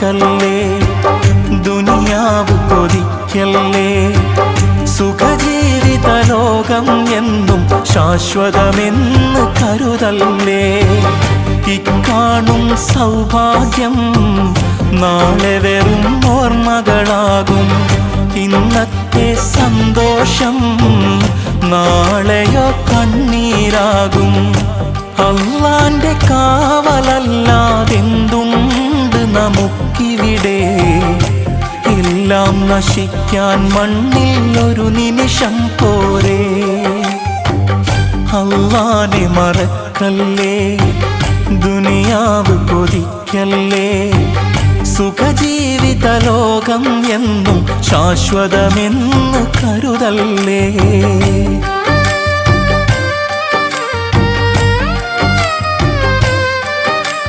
മറക്കല്ലേ, ദുനിയാവ് കൊതിക്കല്ലേ. സുഖജീവിത ലോകം എന്നും ശാശ്വതമെന്ന് കരുതല്ലേ. ഇക്കാണും സൗഭാഗ്യം നാളെ വെറും ഓർമ്മകളാകും. ഇന്നത്തെ സന്തോഷം നാളെയോ കണ്ണീരാകും. അല്ലാന്റെ കാവലല്ലാതെന്തുണ്ട് നമുക്കിവിടെ? എല്ലാം നശിക്കാൻ മണ്ണിൽ ഒരു നിമിഷം പോരെ. അല്ലാനെ മറക്കല്ലേ, ദുനിയാവ് കൊതിക്കല്ലേ. സുഖജീവിത ലോകം എന്നും ശാശ്വതമെന്ന് കരുതല്ലേ.